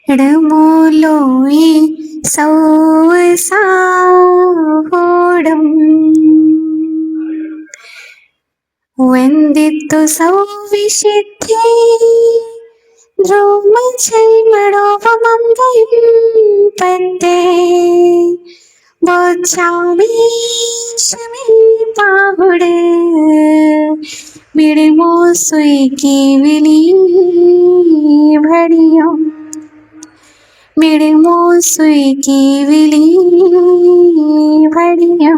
ഇടമൂലോയി സൗസാഹോടം ವಂದಿತ್ತು ಸೌವಿಶಿದ್ಧಿ ಧ್ರುವಮಂಗಯಂ ಪದ್ದೆ ബോച്ചാമി ശമി പാവുട് മിടിമോ സുയിക്കി വിളി ഭടിയോ മിടിമോ സുയിക്കി വിളി ഭടിയോ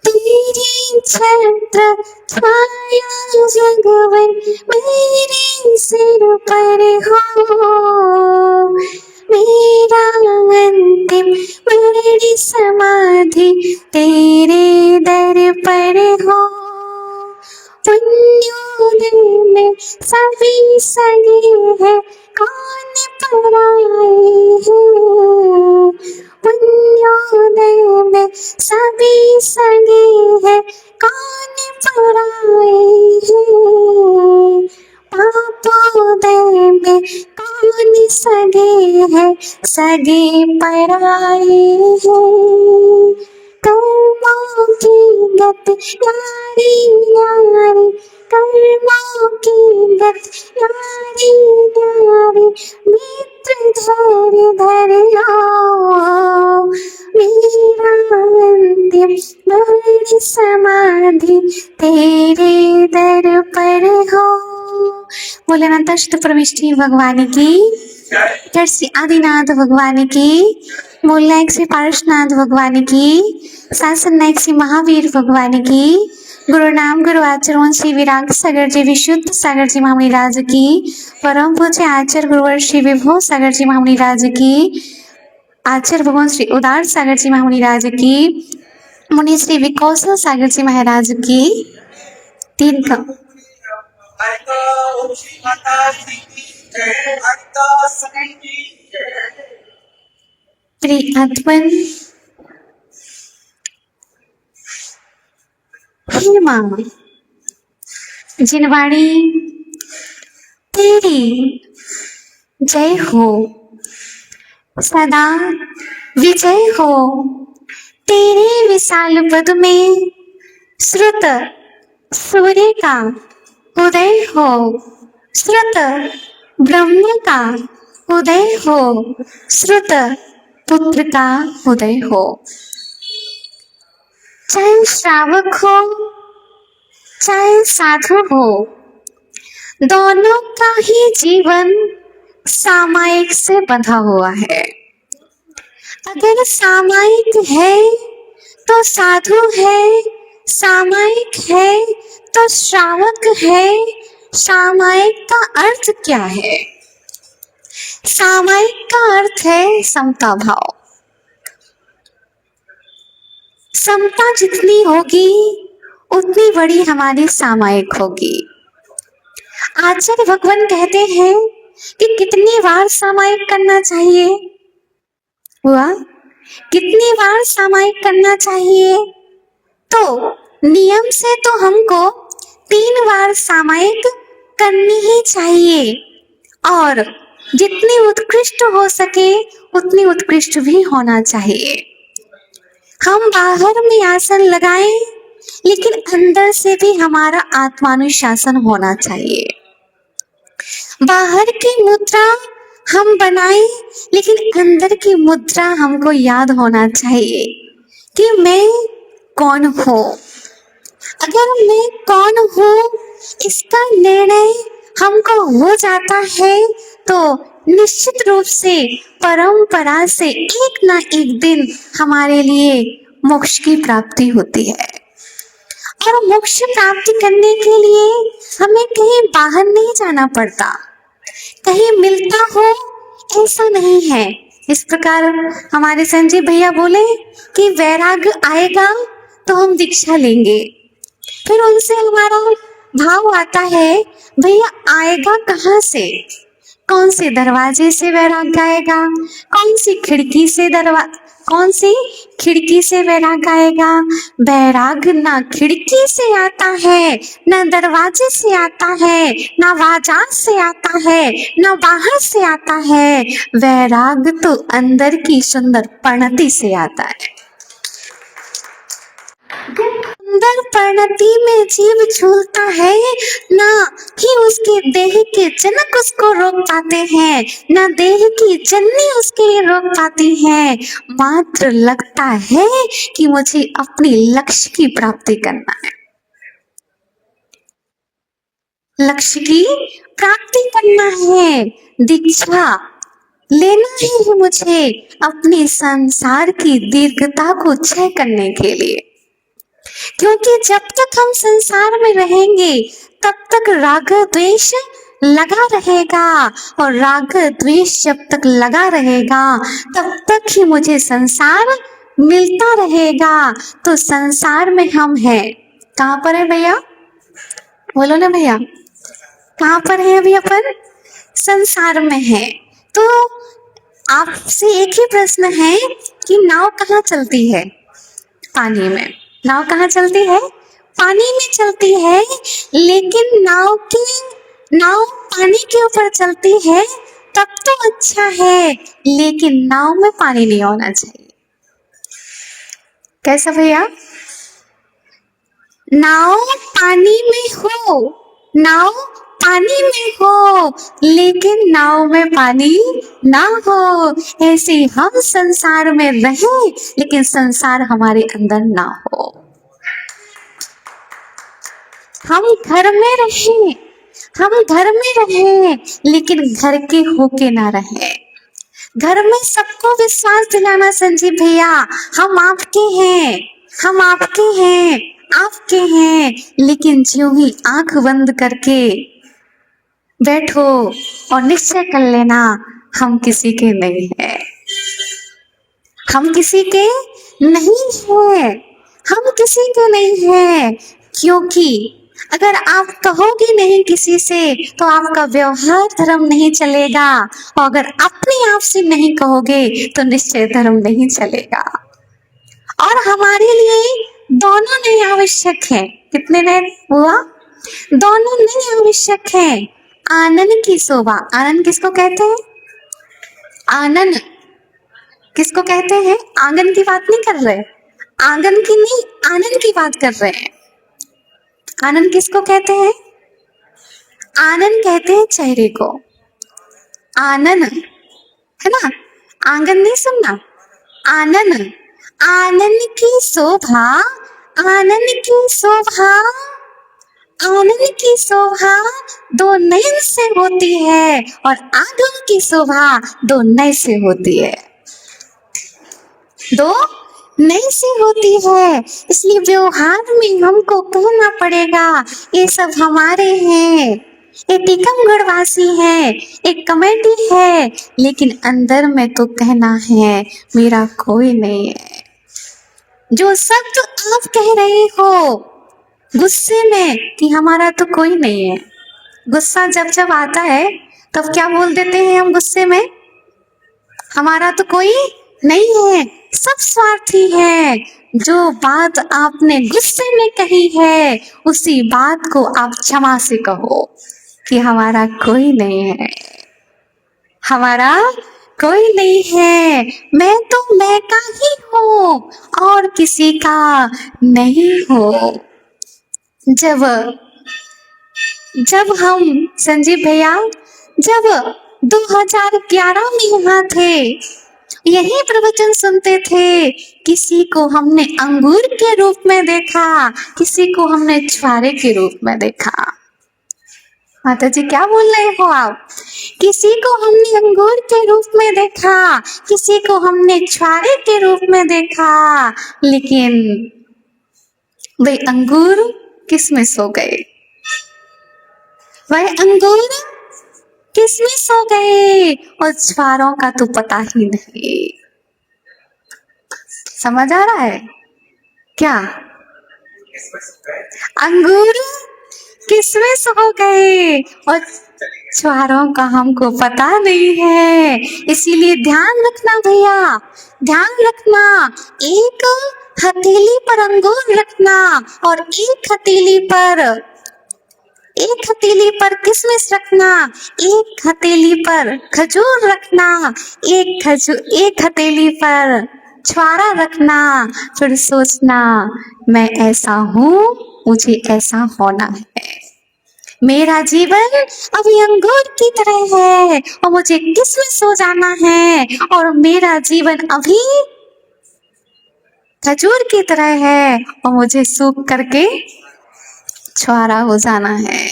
तेरी छत्र छाया जगवन मेरे सिर पर हो, मेरा अंतिम बड़ी समाधि तेरे दर पर हो। पुण्योदय में सभी सगे हैं, कौन पराए हैं। पुण्योदय में सभी सगे हैं, कौन पराए हैं। पापोदय में कौन सगे हैं, सगे पराए हैं। कर्मों की गत यारी यारी, कर्मों की गत यारी यारी, मित्र धैर्य धैर्य मेरा अंतिम बड़ी समाधि तेरे दर पर हो। भोलेनाथ अष्ट प्रविष्टि भगवान की, जय श्री आदिनाथ भगवान की, मूल नायक श्री पारसनाथ भगवान की, शासन नायक श्री महावीर भगवान की, गुरु नाम गुरु आचरण श्री विराग सागर जी विशुद्ध सागर जी महामुनि राज की, परम पूज्य आचार्य गुरुवर श्री विभो सागर जी महामुनि राज की, आचार्य भगवान श्री उदार सागर जी महामुनि राज की, मुनि श्री विकौशल सागर जी महाराज की। तीन का प्रियतमन हे मां, जिनवाणी तेरी जय हो, सदा विजय हो। तेरे विशाल पद में श्रुत सूर्य का उदय हो, श्रुत ब्रह्म का उदय हो, श्रुत पुत्र का उदय हो। चाहे श्रावक हो चाहे साधु हो, दोनों का ही जीवन सामायिक से बंधा हुआ है। अगर सामायिक है तो साधु है, सामायिक है तो श्रावक है। सामायिक का अर्थ क्या है? सामायिक का अर्थ है समता भाव। समता जितनी होगी उतनी बड़ी हमारी सामायिक होगी। आचार्य भगवान कहते हैं कि कितनी बार सामायिक करना चाहिए हुआ, कितनी बार सामायिक करना चाहिए? तो नियम से तो हमको 3 बार सामायिक करनी ही चाहिए, और जितनी उत्कृष्ट हो सके उतनी उत्कृष्ट भी होना चाहिए। हम बाहर में आसन लगाएं, लेकिन अंदर से भी हमारा आत्मानुशासन होना चाहिए। बाहर की मुद्रा हम बनाएं, लेकिन अंदर की मुद्रा हमको याद होना चाहिए कि मैं कौन हूँ। अगर मैं कौन हूँ इसका निर्णय हमको हो जाता है, तो निश्चित रूप से परंपरा से एक ना एक दिन हमारे लिए मोक्ष की प्राप्ति होती है। और मोक्ष प्राप्ति करने के लिए हमें कहीं बाहर नहीं जाना पड़ता, कहीं मिलता हो ऐसा नहीं है। इस प्रकार हमारे संजय भैया बोले कि वैराग्य आएगा तो हम दीक्षा लेंगे। फिर उनसे हमारा भाव आता है, भैया आएगा कहाँ से? कौन से दरवाजे से वैराग्य आएगा? कौन सी खिड़की से कौन सी? खिड़की से बैराग आएगा। बैराग ना खिड़की से आता है, ना दरवाजे से आता है, ना बाजार से आता है, ना बाहर से आता है। बैराग तो अंदर की सुंदर परिणति से आता है। सुंदर परिणति में जीव झूलता है, ना ही उसके देह के जनक उसको रोक पाते हैं, ना देह की जननी उसके लिए रोक पाती है। मात्र लगता है कि मुझे अपने लक्ष्य की प्राप्ति करना है, लक्ष्य की प्राप्ति करना है, दीक्षा लेना है मुझे अपने संसार की दीर्घता को क्षय करने के लिए। क्योंकि जब तक हम संसार में रहेंगे तब तक राग द्वेष लगा रहेगा, और राग द्वेष जब तक लगा रहेगा तब तक ही मुझे संसार मिलता रहेगा। तो संसार में हम हैं, कहाँ पर है भैया? बोलो ना भैया, कहाँ पर है अभी अपन? संसार में है। तो आपसे एक ही प्रश्न है कि नाव कहाँ चलती है? पानी में। नाव कहाँ चलती है? पानी में चलती है। लेकिन नाव पानी के ऊपर चलती है तब तो अच्छा है, लेकिन नाव में पानी नहीं होना चाहिए। कैसा भैया? नाव पानी में हो, नाव पानी में हो, लेकिन नाव में पानी ना हो। ऐसे हम संसार में रहें लेकिन संसार हमारे अंदर ना हो। हम घर में रहें, हम घर में रहें लेकिन घर के होके ना रहें। घर में सबको विश्वास दिलाना संजीव भैया, हम आपके हैं, हम आपके हैं, आपके हैं, लेकिन ज्यों ही आंख बंद करके बैठो और निश्चय कर लेना हम किसी के नहीं हैं, हम किसी के नहीं हैं, हम किसी के नहीं हैं। क्योंकि अगर आप कहोगे नहीं किसी से तो आपका व्यवहार धर्म नहीं चलेगा, और अगर अपने आप से नहीं कहोगे तो निश्चय धर्म नहीं चलेगा। और हमारे लिए दोनों नहीं आवश्यक है। कितने ने हुआ? दोनों नहीं आवश्यक है। आनंद की शोभा, आनंद किसको कहते हैं? आनंद किसको कहते हैं? आंगन की बात नहीं कर रहे, आंगन की नहीं, आनंद की बात कर रहे हैं। आनंद किसको कहते हैं? आनंद कहते हैं चेहरे को, आनंद है ना, आंगन नहीं सुनना, आनंद। आनंद की शोभा, आनंद की शोभा, आनंद की शोभा दो नयन से होती है, और आगम की शोभा दो नय से होती है, दो नई से होती है। इसलिए व्यवहार में हमको कहना पड़ेगा ये सब हमारे हैं, ये टीकमगढ़ वासी है, एक कमेटी है, लेकिन अंदर में तो कहना है मेरा कोई नहीं है। जो शब्द आप कह रहे हो गुस्से में कि हमारा तो कोई नहीं है, गुस्सा जब जब आता है तब क्या बोल देते हैं हम गुस्से में? हमारा तो कोई नहीं है, सब स्वार्थी है। जो बात आपने गुस्से में कही है उसी बात को आप क्षमा से कहो कि हमारा कोई नहीं है, हमारा कोई नहीं है, मैं तो मैं का ही हूँ और किसी का नहीं हूँ। जब हम संजीव भैया जब 2011 में यहाँ थे, यही प्रवचन सुनते थे, किसी को हमने अंगूर के रूप में देखा, किसी को हमने छुआरे के रूप में देखा। माता जी क्या बोल रहे हो आप? किसी को हमने अंगूर के रूप में देखा, किसी को हमने छुआरे के रूप में देखा, लेकिन वे अंगूर किसमें सो गए? वह अंगूर किसमें सो गए? और छुआरों का तो पता ही नहीं। समझ आ रहा है क्या? अंगूर किसमिस हो गए और छुहारों का हमको पता नहीं है। इसीलिए ध्यान रखना भैया, ध्यान रखना। एक हथेली पर अंगूर रखना और एक हथेली पर किशमिश रखना, एक हथेली पर खजूर रखना, एक हथेली पर छुहारा रखना। फिर सोचना मैं ऐसा हूँ, मुझे ऐसा होना है। मेरा जीवन अभी अंगूर की तरह है और मुझे किशमिश हो जाना है, और मेरा जीवन अभी खजूर की तरह है और मुझे सूख करके छुहारा हो जाना है।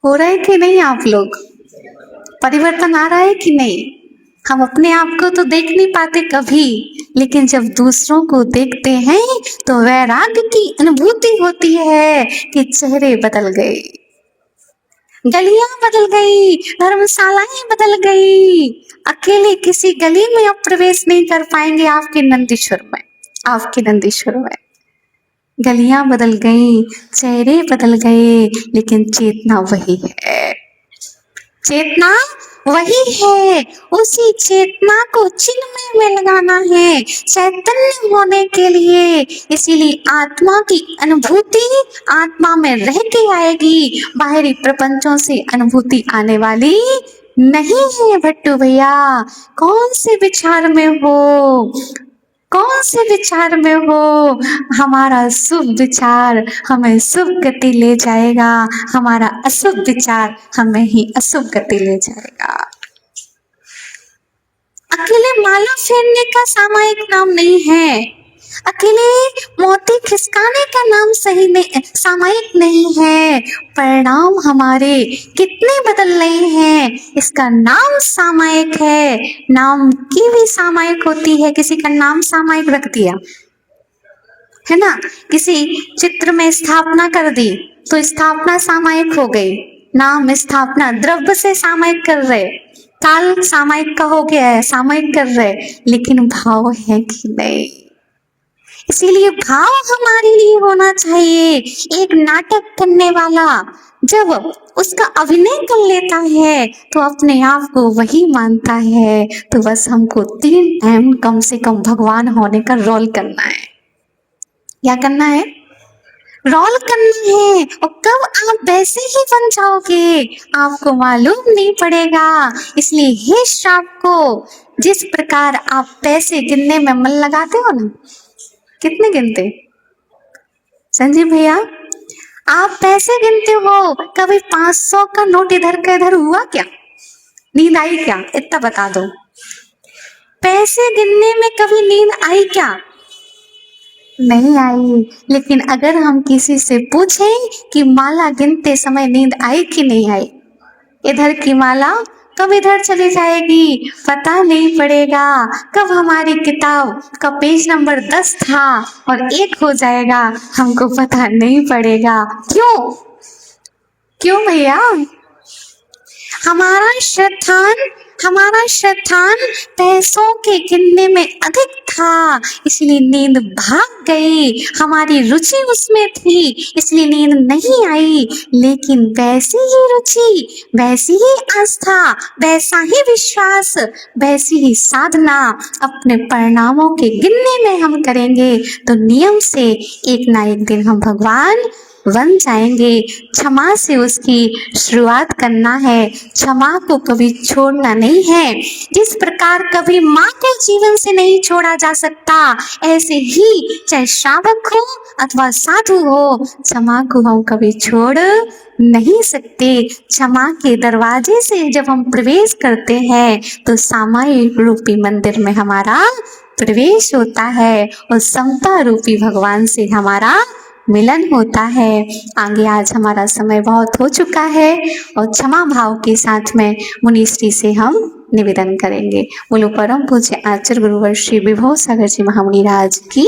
हो रहा है कि नहीं आप लोग? परिवर्तन आ रहा है कि नहीं? हम अपने आप को तो देख नहीं पाते कभी, लेकिन जब दूसरों को देखते हैं तो वैराग्य की अनुभूति होती है कि चेहरे बदल गए, गलियां बदल गई, धर्मशालाएं बदल गई। अकेले किसी गली में आप प्रवेश नहीं कर पाएंगे आपके नंदीश्वर में। गलियां बदल गई, चेहरे बदल गए, लेकिन चेतना वही है। चेतना वही है। उसी चेतना को चिन्मय में लगाना है चैतन्य होने के लिए। इसीलिए आत्मा की अनुभूति आत्मा में रह के आएगी, बाहरी प्रपंचों से अनुभूति आने वाली नहीं है। भट्टू भैया, कौन से विचार में हो, कौन से विचार में हो? हमारा शुभ विचार हमें शुभ गति ले जाएगा, हमारा अशुभ विचार हमें ही अशुभ गति ले जाएगा। अकेले माला फेरने का सामायिक नाम नहीं है, अकेले मोती खिसकाने का नाम सही नहीं, सामायिक नहीं है। परिणाम हमारे कितने बदल रहे हैं, इसका नाम सामायिक है। नाम की भी सामायिक होती है, किसी का नाम सामायिक रख दिया है ना, किसी चित्र में स्थापना कर दी तो स्थापना सामायिक हो गई। नाम स्थापना द्रव्य से सामायिक कर रहे, काल सामायिक का हो गया है, सामायिक कर रहे, लेकिन भाव है कि नहीं? इसीलिए भाव हमारे लिए होना चाहिए। एक नाटक करने वाला जब उसका अभिनय कर लेता है तो अपने आप को वही मानता है। तो बस हमको 3 टाइम कम से कम भगवान होने का रोल करना है। क्या करना है? रोल करना है। और कब आप वैसे ही बन जाओगे आपको मालूम नहीं पड़ेगा। इसलिए हे श्राप को, जिस प्रकार आप पैसे गिनने में मन लगाते हो ना, कितने गिनते संजीव भैया? आप पैसे गिनते हो, कभी 500 का नोट इधर का इधर हुआ क्या? नींद आई क्या? इतना बता दो। पैसे गिनने में कभी नींद आई क्या? नहीं आई। लेकिन अगर हम किसी से पूछें कि माला गिनते समय नींद आई कि नहीं आई, इधर की माला कब इधर चली जाएगी पता नहीं पड़ेगा। कब हमारी किताब का पेज नंबर 10 था और 1 हो जाएगा हमको पता नहीं पड़ेगा। क्यों भैया? हमारा श्रद्धान पैसों के गिनने में अधिक था, इसलिए नींद भाग गई। हमारी रुचि उसमें थी, इसलिए नींद नहीं आई। लेकिन वैसी ही रुचि, वैसी ही आस्था, वैसा ही विश्वास, वैसी ही साधना अपने परिणामों के गिनने में हम करेंगे तो नियम से एक ना एक दिन हम भगवान बन जाएंगे। क्षमा से उसकी शुरुआत करना है, क्षमा को कभी छोड़ना नहीं है। जिस प्रकार कभी माँ को जीवन से नहीं छोड़ा जा सकता, ऐसे ही चाहे श्रावक हो अथवा साधु हो, क्षमा को हम कभी छोड़ नहीं सकते। क्षमा के दरवाजे से जब हम प्रवेश करते हैं तो सामायिक रूपी मंदिर में हमारा प्रवेश होता है और समता रूपी भगवान से हमारा मिलन होता है। आगे आज हमारा समय बहुत हो चुका है और क्षमा भाव के साथ में मुनिश्री से हम निवेदन करेंगे। बोलो परम पूज्य आचार्य गुरुवर श्री विभव सागर जी महामुनि राज की।